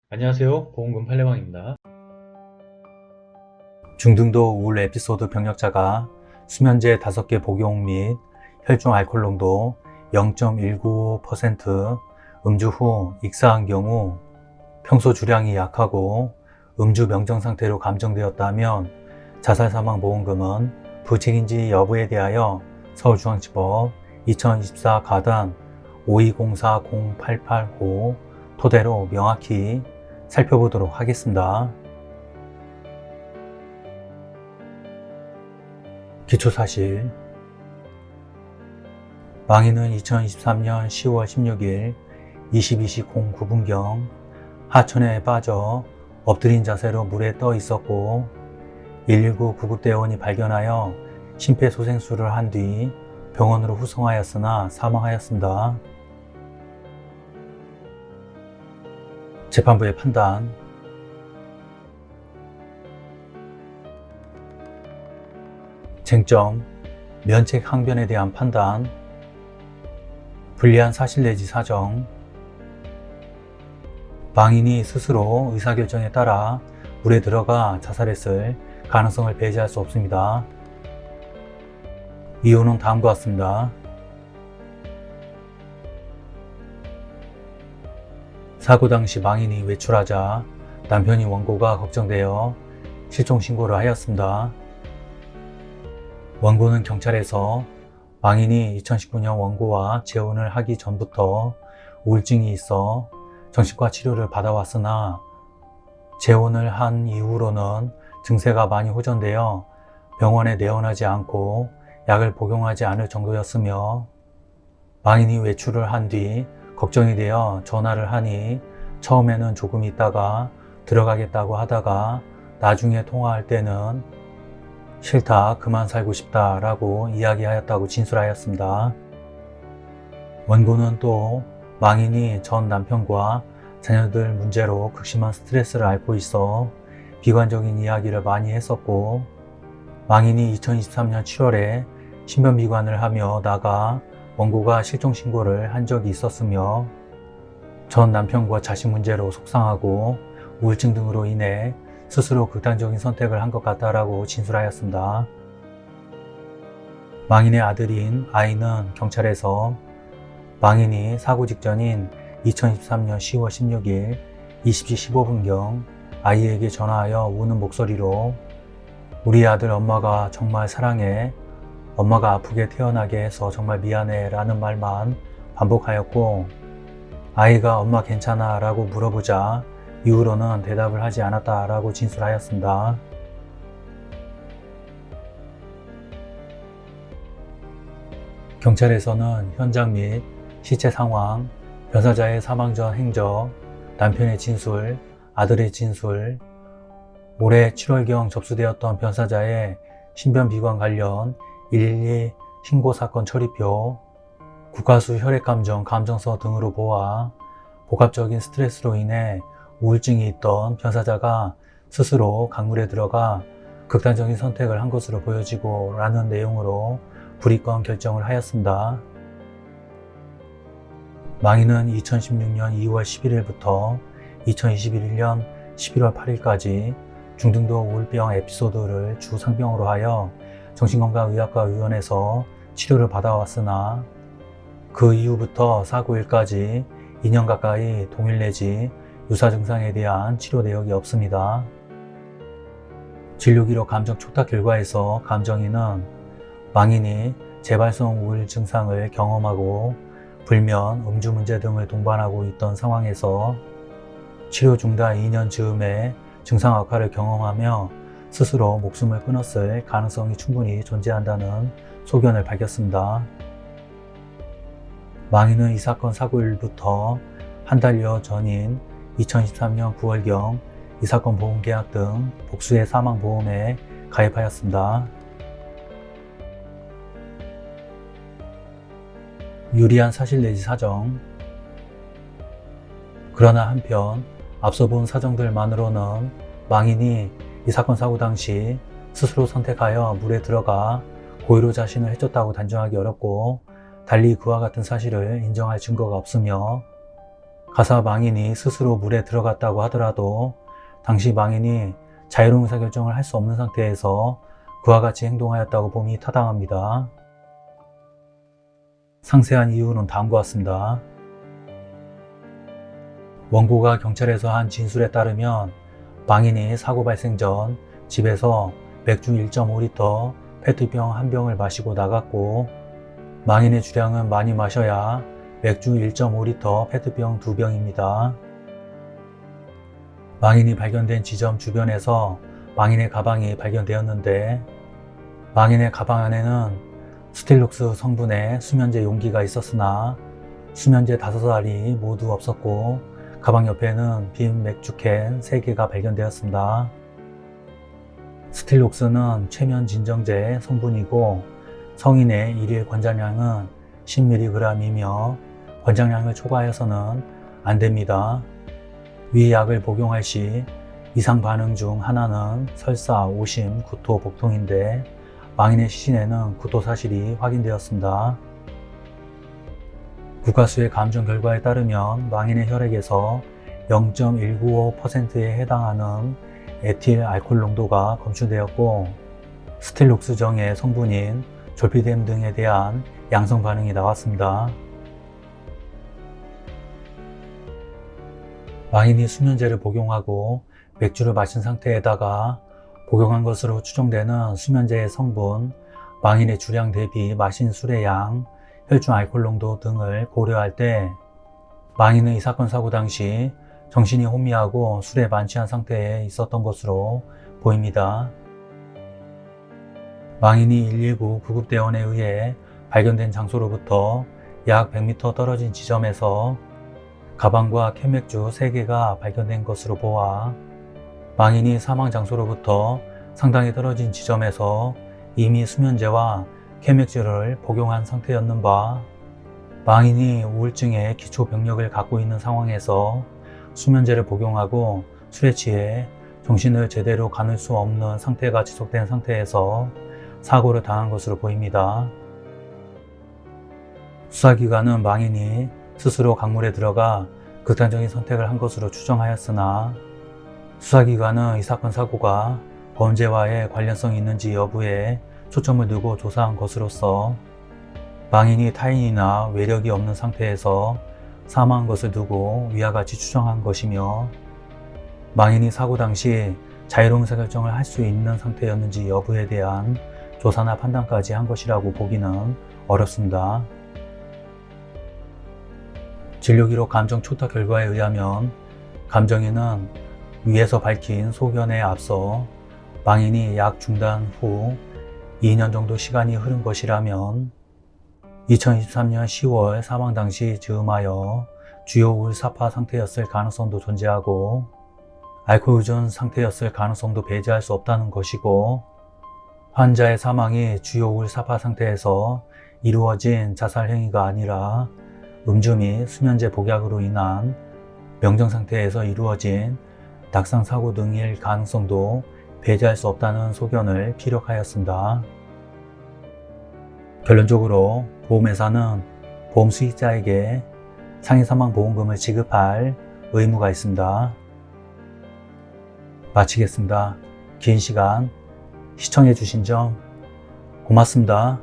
안녕하세요. 보험금 팔례방입니다. 중등도 우울 에피소드 병력자가 수면제 5개 복용 및 혈중 알코올 농도 0.195%, 음주 후 익사한 경우 평소 주량이 약하고 음주 명정 상태로 감정되었다면 자살 사망 보험금은 부책인지 여부에 대하여 서울중앙지법 2024 가단 52040885 토대로 명확히 살펴보도록 하겠습니다. 기초사실. 망인은 2023년 10월 16일 22시 09분경 하천에 빠져 엎드린 자세로 물에 떠 있었고 119 구급대원이 발견하여 심폐소생술을 한 뒤 병원으로 후송하였으나 사망하였습니다. 재판부의 판단. 쟁점, 면책 항변에 대한 판단, 불리한 사실 내지 사정, 망인이 스스로 의사결정에 따라 물에 들어가 자살했을 가능성을 배제할 수 없습니다. 이유는 다음과 같습니다. 사고 당시 망인이 외출하자 남편이 원고가 걱정되어 실종 신고를 하였습니다. 원고는 경찰에서 망인이 2019년 원고와 재혼을 하기 전부터 우울증이 있어 정신과 치료를 받아왔으나 재혼을 한 이후로는 증세가 많이 호전되어 병원에 내원하지 않고 약을 복용하지 않을 정도였으며 망인이 외출을 한 뒤 걱정이 되어 전화를 하니 처음에는 조금 있다가 들어가겠다고 하다가 나중에 통화할 때는 싫다, 그만 살고 싶다 라고 이야기하였다고 진술하였습니다. 원고는 또 망인이 전 남편과 자녀들 문제로 극심한 스트레스를 앓고 있어 비관적인 이야기를 많이 했었고 망인이 2023년 7월에 신변비관을 하며 나가 원고가 실종신고를 한 적이 있었으며 전 남편과 자식 문제로 속상하고 우울증 등으로 인해 스스로 극단적인 선택을 한 것 같다라고 진술하였습니다. 망인의 아들인 아이는 경찰에서 망인이 사고 직전인 2023년 10월 16일 20시 15분경 아이에게 전화하여 우는 목소리로 우리 아들 엄마가 정말 사랑해, 엄마가 아프게 태어나게 해서 정말 미안해 라는 말만 반복하였고 아이가 엄마 괜찮아 라고 물어보자 이후로는 대답을 하지 않았다 라고 진술하였습니다. 경찰에서는 현장 및 시체 상황, 변사자의 사망 전 행적, 남편의 진술, 아들의 진술, 올해 7월경 접수되었던 변사자의 신변비관 관련 112 신고사건 처리표, 국가수 혈액감정 감정서 등으로 보아 복합적인 스트레스로 인해 우울증이 있던 변사자가 스스로 강물에 들어가 극단적인 선택을 한 것으로 보여지고 라는 내용으로 불이권 결정을 하였습니다. 망인은 2016년 2월 11일부터 2021년 11월 8일까지 중등도 우울병 에피소드를 주 상병으로 하여 정신건강의학과의원에서 치료를 받아왔으나 그 이후부터 사고일까지 2년 가까이 동일 내지 유사 증상에 대한 치료 내역이 없습니다. 진료기록 감정 촉탁 결과에서 감정인은 망인이 재발성 우울 증상을 경험하고 불면, 음주 문제 등을 동반하고 있던 상황에서 치료 중단 2년 즈음에 증상 악화를 경험하며 스스로 목숨을 끊었을 가능성이 충분히 존재한다는 소견을 밝혔습니다. 망인은 이 사건 사고일부터 한 달여 전인 2023년 9월경 이 사건 보험계약 등 복수의 사망보험에 가입하였습니다. 유리한 사실 내지 사정. 그러나 한편 앞서 본 사정들만으로는 망인이 이 사건 사고 당시 스스로 선택하여 물에 들어가 고의로 자신을 해쳤다고 단정하기 어렵고 달리 그와 같은 사실을 인정할 증거가 없으며 가사 망인이 스스로 물에 들어갔다고 하더라도 당시 망인이 자유로운 의사결정을 할 수 없는 상태에서 그와 같이 행동하였다고 봄이 타당합니다. 상세한 이유는 다음과 같습니다. 원고가 경찰에서 한 진술에 따르면 망인이 사고 발생 전 집에서 맥주 1.5리터 페트병 한 병을 마시고 나갔고, 망인의 주량은 많이 마셔야 맥주 1.5리터 페트병 2병입니다. 망인이 발견된 지점 주변에서 망인의 가방이 발견되었는데, 망인의 가방 안에는 스틸록스 성분의 수면제 용기가 있었으나 수면제 5알이 모두 없었고, 가방 옆에는 빈 맥주캔 3개가 발견되었습니다. 스틸록스는 최면 진정제 성분이고 성인의 일일 권장량은 10mg이며 권장량을 초과해서는 안됩니다. 위 약을 복용할 시 이상 반응 중 하나는 설사, 오심, 구토, 복통인데 망인의 시신에는 구토 사실이 확인되었습니다. 국가수의 감정 결과에 따르면 망인의 혈액에서 0.195%에 해당하는 에틸 알코올 농도가 검출되었고, 스틸록스정의 성분인 졸피뎀 등에 대한 양성 반응이 나왔습니다. 망인이 수면제를 복용하고 맥주를 마신 상태에다가 복용한 것으로 추정되는 수면제의 성분, 망인의 주량 대비 마신 술의 양, 혈중 알코올 농도 등을 고려할 때 망인은 이 사건 사고 당시 정신이 혼미하고 술에 만취한 상태에 있었던 것으로 보입니다. 망인이 119 구급대원에 의해 발견된 장소로부터 약 100m 떨어진 지점에서 가방과 캔맥주 3개가 발견된 것으로 보아 망인이 사망 장소로부터 상당히 떨어진 지점에서 이미 수면제와 캔맥주를 복용한 상태였는 바, 망인이 우울증의 기초 병력을 갖고 있는 상황에서 수면제를 복용하고 술에 취해 정신을 제대로 가눌 수 없는 상태가 지속된 상태에서 사고를 당한 것으로 보입니다. 수사기관은 망인이 스스로 강물에 들어가 극단적인 선택을 한 것으로 추정하였으나, 수사기관은 이 사건 사고가 범죄와의 관련성이 있는지 여부에 초점을 두고 조사한 것으로서 망인이 타인이나 외력이 없는 상태에서 사망한 것을 두고 위와 같이 추정한 것이며, 망인이 사고 당시 자유로운 의사결정을 할 수 있는 상태였는지 여부에 대한 조사나 판단까지 한 것이라고 보기는 어렵습니다. 진료기록 감정 초탁 결과에 의하면 감정인은 위에서 밝힌 소견에 앞서 망인이 약 중단 후 2년 정도 시간이 흐른 것이라면 2023년 10월 사망 당시 즈음하여 주요 우울사파 상태였을 가능성도 존재하고, 알코올 의존 상태였을 가능성도 배제할 수 없다는 것이고, 환자의 사망이 주요 우울사파 상태에서 이루어진 자살 행위가 아니라 음주 및 수면제 복약으로 인한 명정 상태에서 이루어진 낙상 사고 등일 가능성도 배제할 수 없다는 소견을 피력하였습니다. 결론적으로 보험회사는 보험 수익자에게 상해 사망 보험금을 지급할 의무가 있습니다. 마치겠습니다. 긴 시간 시청해 주신 점 고맙습니다.